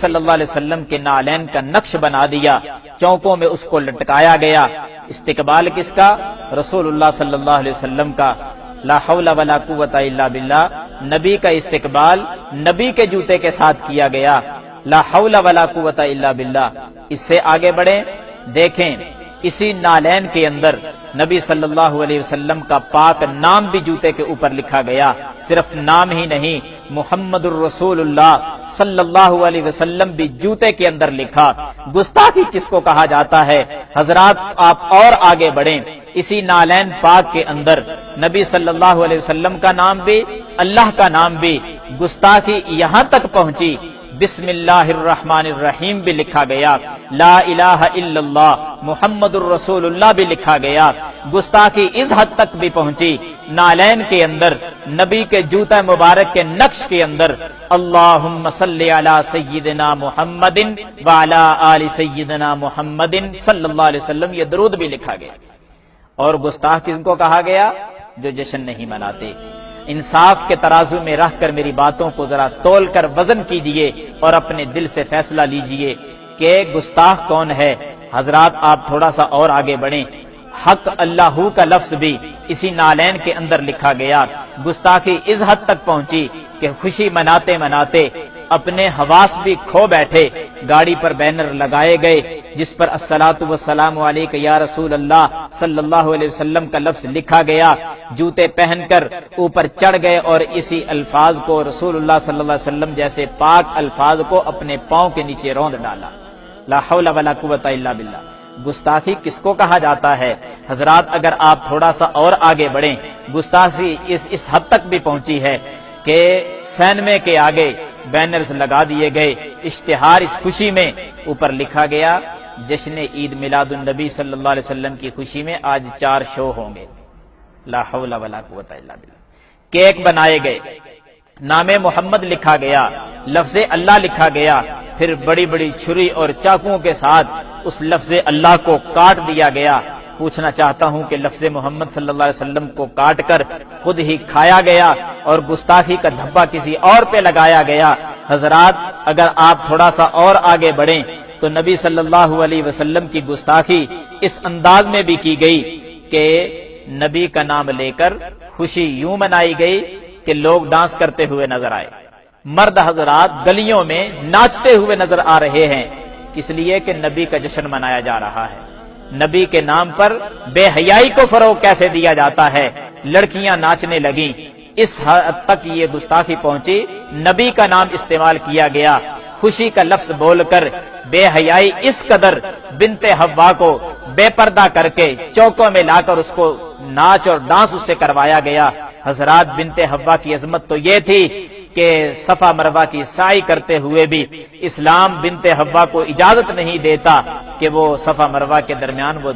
صلی اللہ علیہ وسلم کے نالین کا نقش بنا دیا، چوکوں میں اس کو لٹکایا گیا۔ استقبال کس کا؟ رسول اللہ صلی اللہ علیہ وسلم کا۔ لا حول ولا قوت الا باللہ، نبی کا استقبال نبی کے جوتے کے ساتھ کیا گیا۔ لا حول ولا قوت الا باللہ۔ اس سے آگے بڑھیں، دیکھیں اسی نالین کے اندر نبی صلی اللہ علیہ وسلم کا پاک نام بھی جوتے کے اوپر لکھا گیا۔ صرف نام ہی نہیں، محمد الرسول اللہ صلی اللہ علیہ وسلم بھی جوتے کے اندر لکھا۔ گستاخی کس کو کہا جاتا ہے؟ حضرات آپ اور آگے بڑھیں، اسی نالین پاک کے اندر نبی صلی اللہ علیہ وسلم کا نام بھی، اللہ کا نام بھی، گستاخی یہاں تک پہنچی بسم اللہ الرحمن الرحیم بھی لکھا گیا، لا الہ الا اللہ محمد الرسول اللہ بھی لکھا گیا۔ گستاخی اس حد تک بھی پہنچی، نالین کے اندر نبی کے جوتا مبارک کے نقش کے اندر اللہم صلی علی سیدنا محمد وعلی آل سیدنا محمد صلی اللہ علیہ وسلم، یہ درود بھی لکھا گیا۔ اور گستاخ کس کو کہا گیا؟ جو جشن نہیں مناتے۔ انصاف کے ترازو میں رکھ کر میری باتوں کو ذرا تول کر وزن کیجئے اور اپنے دل سے فیصلہ لیجئے کہ گستاخ کون ہے۔ حضرات آپ تھوڑا سا اور آگے بڑھیں، حق اللہ کا لفظ بھی اسی نالین کے اندر لکھا گیا۔ گستاخی اس حد تک پہنچی کہ خوشی مناتے مناتے اپنے حواس بھی کھو بیٹھے، گاڑی پر بینر لگائے گئے جس پر الصلاۃ والسلام علیک یا رسول اللہ صلی اللہ علیہ وسلم کا لفظ لکھا گیا۔ جوتے پہن کر اوپر چڑھ گئے اور اسی الفاظ کو، رسول اللہ صلی اللہ علیہ وسلم جیسے پاک الفاظ کو اپنے پاؤں کے نیچے روند ڈالا۔ لا حول ولا قوت الا باللہ۔ گستاخی کس کو کہا جاتا ہے؟ حضرات اگر آپ تھوڑا سا اور آگے بڑھیں، گستاخی اس حد تک بھی پہنچی ہے کہ سینمے کے آگے بینرز لگا دیے گئے، اشتہار اس خوشی میں اوپر لکھا گیا جشن عید میلاد النبی صلی اللہ علیہ وسلم کی خوشی میں آج 4 شو ہوں گے۔ لا حول ولا قوت الا باللہ۔ کیک بنائے گئے، نام محمد لکھا گیا، لفظ اللہ لکھا گیا، پھر بڑی بڑی چھری اور چاقوؤں کے ساتھ اس لفظ اللہ کو کاٹ دیا گیا۔ پوچھنا چاہتا ہوں کہ لفظ محمد صلی اللہ علیہ وسلم کو کاٹ کر خود ہی کھایا گیا اور گستاخی کا دھبا کسی اور پہ لگایا گیا۔ حضرات اگر آپ تھوڑا سا اور آگے بڑھیں تو نبی صلی اللہ علیہ وسلم کی گستاخی اس انداز میں بھی کی گئی کہ نبی کا نام لے کر خوشی یوں منائی گئی کہ لوگ ڈانس کرتے ہوئے نظر آئے۔ مرد حضرات گلیوں میں ناچتے ہوئے نظر آ رہے ہیں، اس لیے کہ نبی کا جشن منایا جا رہا ہے۔ نبی کے نام پر بے حیائی کو فروغ کیسے دیا جاتا ہے؟ لڑکیاں ناچنے لگیں، اس حد تک یہ گستاخی پہنچی، نبی کا نام استعمال کیا گیا، خوشی کا لفظ بول کر بے حیائی اس قدر بنت حوا کو بے پردہ کر کے چوکوں میں لا کر اس کو ناچ اور ڈانس اس سے کروایا گیا۔ حضرات بنت حوا کی عظمت تو یہ تھی کہ صفا مروہ کی سعی کرتے ہوئے بھی اسلام بنت حوا کو اجازت نہیں دیتا کہ وہ صفا مروہ کے درمیان وہ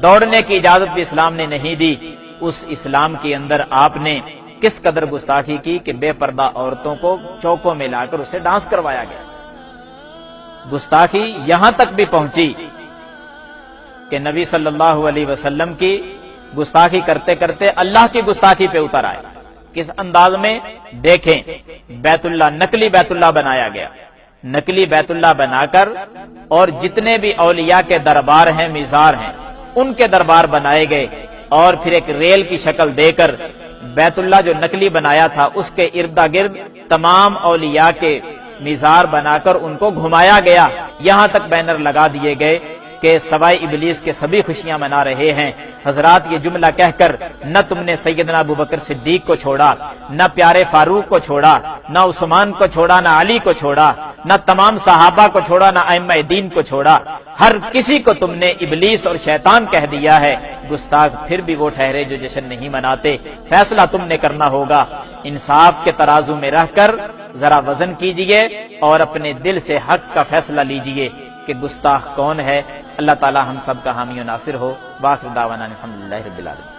دوڑنے کی اجازت بھی اسلام نے نہیں دی۔ اس اسلام کے اندر آپ نے کس قدر گستاخی کی کہ بے پردہ عورتوں کو چوکوں میں لا کر اسے ڈانس کروایا گیا۔ گستاخی یہاں تک بھی پہنچی کہ نبی صلی اللہ علیہ وسلم کی گستاخی کرتے کرتے اللہ کی گستاخی پہ اتر آئے۔ کس انداز میں؟ دیکھیں، بیت اللہ نقلی بیت اللہ بنایا گیا، نقلی بیت اللہ بنا کر اور جتنے بھی اولیاء کے دربار ہیں، میزار ہیں، ان کے دربار بنائے گئے اور پھر ایک ریل کی شکل دے کر بیت اللہ جو نقلی بنایا تھا اس کے ارد گرد تمام اولیاء کے میزار بنا کر ان کو گھمایا گیا۔ یہاں تک بینر لگا دیے گئے کہ سوائے ابلیس کے سبھی خوشیاں منا رہے ہیں۔ حضرات یہ جملہ کہہ کر نہ تم نے سیدنا ابوبکر صدیق کو چھوڑا، نہ پیارے فاروق کو چھوڑا، نہ عثمان کو چھوڑا، نہ علی کو چھوڑا، نہ تمام صحابہ کو چھوڑا، نہ ائمہ دین کو چھوڑا، ہر کسی کو تم نے ابلیس اور شیطان کہہ دیا ہے۔ گستاخ پھر بھی وہ ٹھہرے جو جشن نہیں مناتے۔ فیصلہ تم نے کرنا ہوگا، انصاف کے ترازو میں رہ کر ذرا وزن کیجئے اور اپنے دل سے حق کا فیصلہ لیجئے کہ گستاخ کون ہے۔ اللہ تعالی ہم سب کا حامی و ناصر ہو۔ وآخر دعوانا الحمدللہ رب العالمین۔